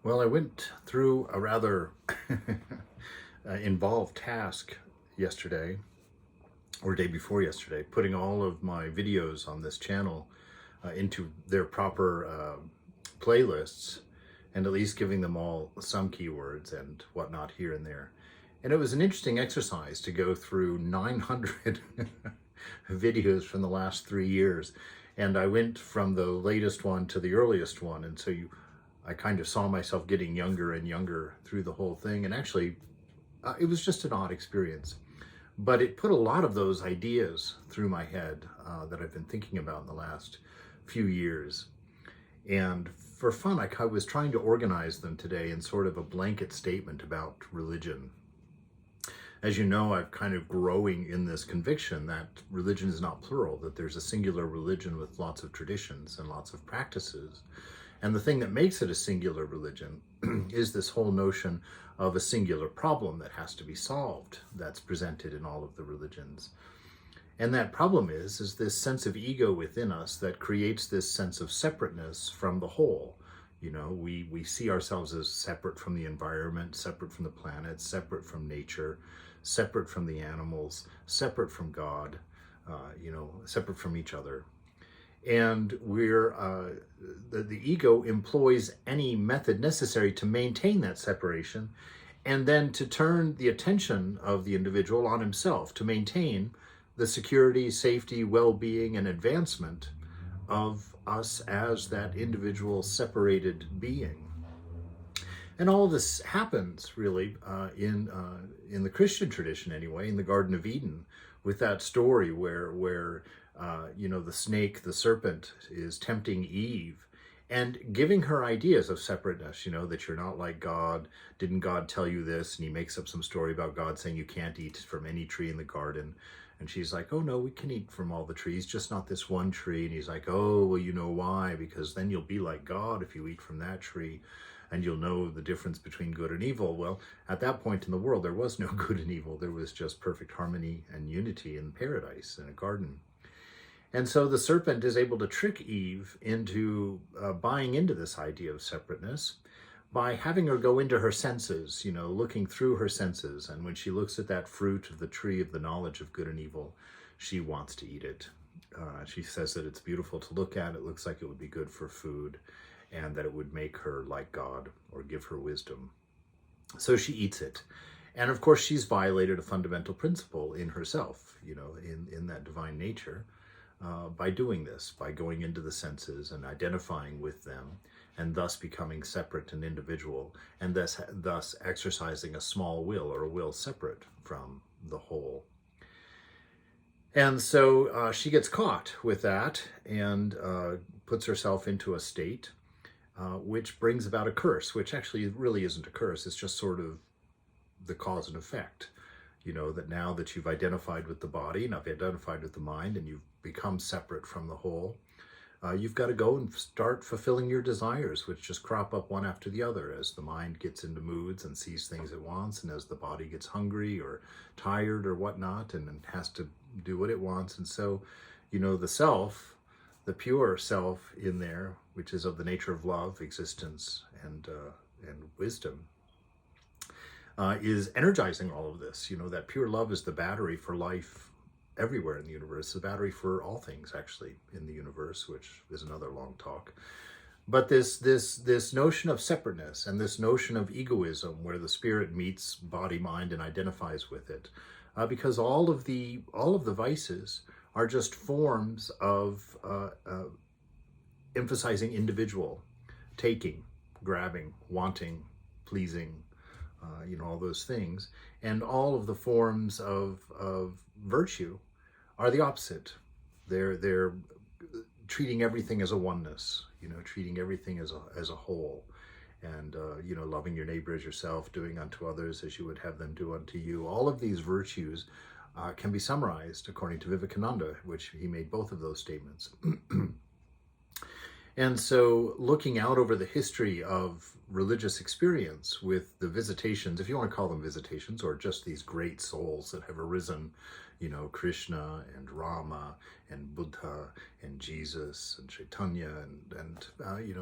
Well, I went through a rather involved task yesterday, or day before yesterday, putting all of my videos on this channel into their proper playlists, and at least giving them all some keywords and whatnot here and there. And it was an interesting exercise to go through 900 videos from the last 3 years. And I went from the latest one to the earliest one. And so I kind of saw myself getting younger and younger through the whole thing. And actually, it was just an odd experience. But it put a lot of those ideas through my head that I've been thinking about in the last few years. And for fun, I was trying to organize them today in sort of a blanket statement about religion. As you know, I'm kind of growing in this conviction that religion is not plural, that there's a singular religion with lots of traditions and lots of practices. And the thing that makes it a singular religion is this whole notion of a singular problem that has to be solved that's presented in all of the religions. And that problem is this sense of ego within us that creates this sense of separateness from the whole. You know, we see ourselves as separate from the environment, separate from the planet, separate from nature, separate from the animals, separate from God, separate from each other. And the ego employs any method necessary to maintain that separation, and then to turn the attention of the individual on himself to maintain the security, safety, well-being, and advancement of us as that individual separated being. And all of this happens really in the Christian tradition anyway, in the Garden of Eden, with that story where the snake, the serpent, is tempting Eve and giving her ideas of separateness, that you're not like God. Didn't God tell you this? And he makes up some story about God saying you can't eat from any tree in the garden. And she's like, oh no, we can eat from all the trees, just not this one tree. And he's like, oh, well, you know why? Because then you'll be like God if you eat from that tree, and you'll know the difference between good and evil. Well, at that point in the world, there was no good and evil. There was just perfect harmony and unity in paradise, in a garden. And so the serpent is able to trick Eve into buying into this idea of separateness by having her go into her senses, looking through her senses. And when she looks at that fruit of the tree of the knowledge of good and evil, she wants to eat it. She says that it's beautiful to look at. It looks like it would be good for food, and that it would make her like God or give her wisdom. So she eats it. And of course, she's violated a fundamental principle in herself, in that divine nature, by doing this, by going into the senses and identifying with them, and thus becoming separate and individual, and thus exercising a small will, or a will separate from the whole. And so she gets caught with that and puts herself into a state which brings about a curse, which actually really isn't a curse. It's just sort of the cause and effect. That now that you've identified with the body, and I've identified with the mind, and you've become separate from the whole, you've got to go and start fulfilling your desires, which just crop up one after the other as the mind gets into moods and sees things it wants, and as the body gets hungry or tired or whatnot, and has to do what it wants. And so, the self, the pure self in there, which is of the nature of love, existence, and wisdom, is energizing all of this. That pure love is the battery for life everywhere in the universe, the battery for all things actually in the universe, which is another long talk. But this notion of separateness and this notion of egoism, where the spirit meets body, mind, and identifies with it, because all of the vices are just forms of emphasizing individual, taking, grabbing, wanting, pleasing, all those things. And all of the forms of virtue are the opposite. They're treating everything as a oneness, treating everything as a whole. And, loving your neighbor as yourself, doing unto others as you would have them do unto you. All of these virtues can be summarized according to Vivekananda, which he made both of those statements. And so looking out over the history of religious experience with the visitations, if you want to call them visitations, or just these great souls that have arisen, Krishna and Rama and Buddha and Jesus and Chaitanya and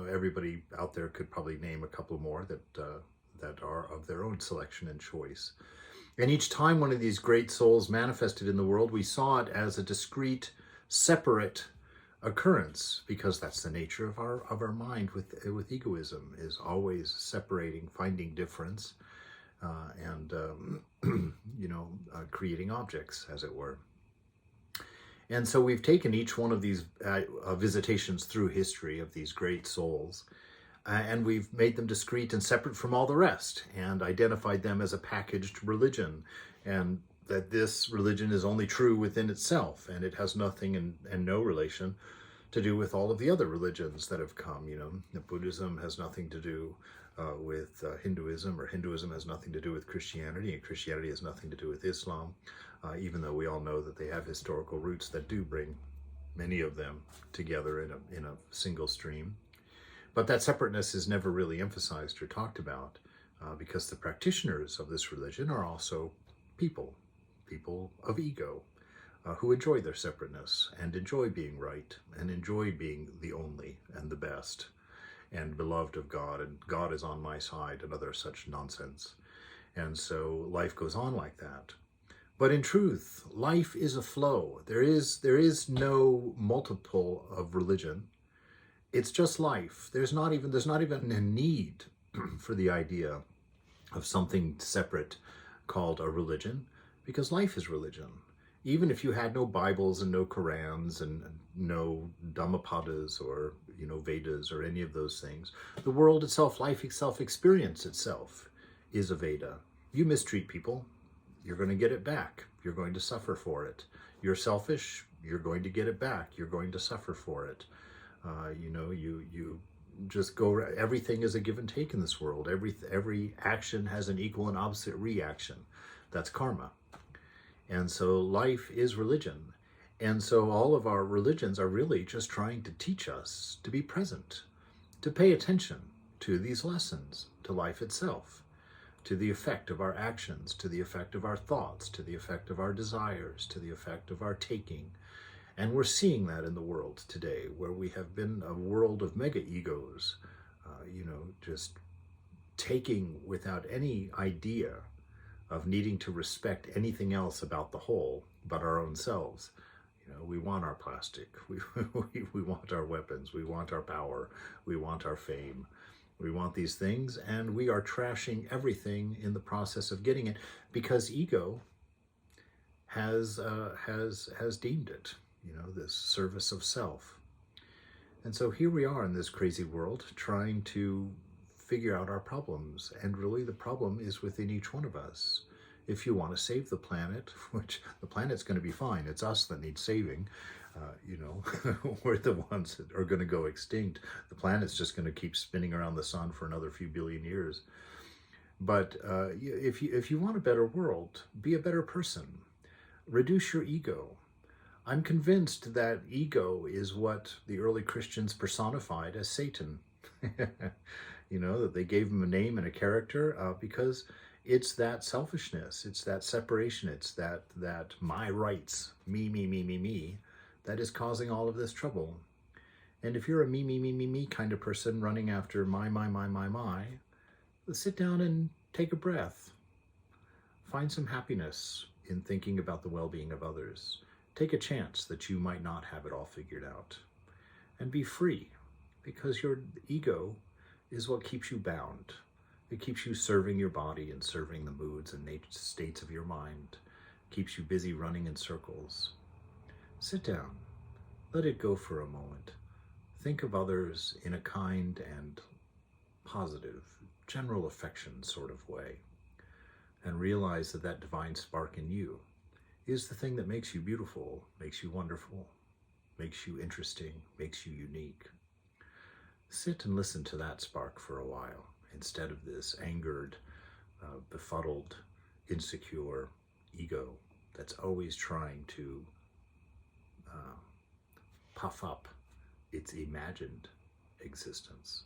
everybody out there could probably name a couple more that are of their own selection and choice. And each time one of these great souls manifested in the world, we saw it as a discrete, separate occurrence, because that's the nature of our mind with egoism, is always separating, finding difference, and creating objects, as it were. And so we've taken each one of these visitations through history of these great souls, and we've made them discrete and separate from all the rest, and identified them as a packaged religion, and that this religion is only true within itself, and it has nothing and no relation to do with all of the other religions that have come. Buddhism has nothing to do with Hinduism, or Hinduism has nothing to do with Christianity, and Christianity has nothing to do with Islam, even though we all know that they have historical roots that do bring many of them together in a single stream. But that separateness is never really emphasized or talked about, because the practitioners of this religion are also people of ego, who enjoy their separateness and enjoy being right and enjoy being the only and the best and beloved of God, and God is on my side, and other such nonsense. And so life goes on like that. But in truth, life is a flow. There is no multiple of religion. It's just life. There's not even a need for the idea of something separate called a religion, because life is religion. Even if you had no Bibles and no Qurans and no Dhammapadas or Vedas or any of those things, the world itself, life itself, experience itself is a Veda. You mistreat people, you're going to get it back. You're going to suffer for it. You're selfish, you're going to get it back. You're going to suffer for it. You just go. Everything is a give and take in this world. Every action has an equal and opposite reaction. That's karma. And so life is religion. And so all of our religions are really just trying to teach us to be present, to pay attention to these lessons, to life itself, to the effect of our actions, to the effect of our thoughts, to the effect of our desires, to the effect of our taking. And we're seeing that in the world today, where we have been a world of mega egos, just taking without any idea of needing to respect anything else about the whole but our own selves. We want our plastic, we want our weapons, we want our power, we want our fame, we want these things, and we are trashing everything in the process of getting it, because ego has deemed it, this service of self. And so here we are in this crazy world trying to figure out our problems, and really the problem is within each one of us. If you want to save the planet, which the planet's going to be fine, it's us that need saving. We're the ones that are going to go extinct. The planet's just going to keep spinning around the sun for another few billion years. But if you want a better world, be a better person. Reduce your ego. I'm convinced that ego is what the early Christians personified as Satan. That they gave him a name and a character because it's that selfishness, it's that separation, it's that my rights, me, that is causing all of this trouble. And if you're a me kind of person running after my, sit down and take a breath. Find some happiness in thinking about the well-being of others. Take a chance that you might not have it all figured out. And be free, because your ego is what keeps you bound. It keeps you serving your body and serving the moods and states of your mind. Keeps you busy running in circles. Sit down. Let it go for a moment. Think of others in a kind and positive, general affection sort of way. And realize that divine spark in you is the thing that makes you beautiful, makes you wonderful, makes you interesting, makes you unique. Sit and listen to that spark for a while, instead of this angered, befuddled, insecure ego that's always trying to puff up its imagined existence.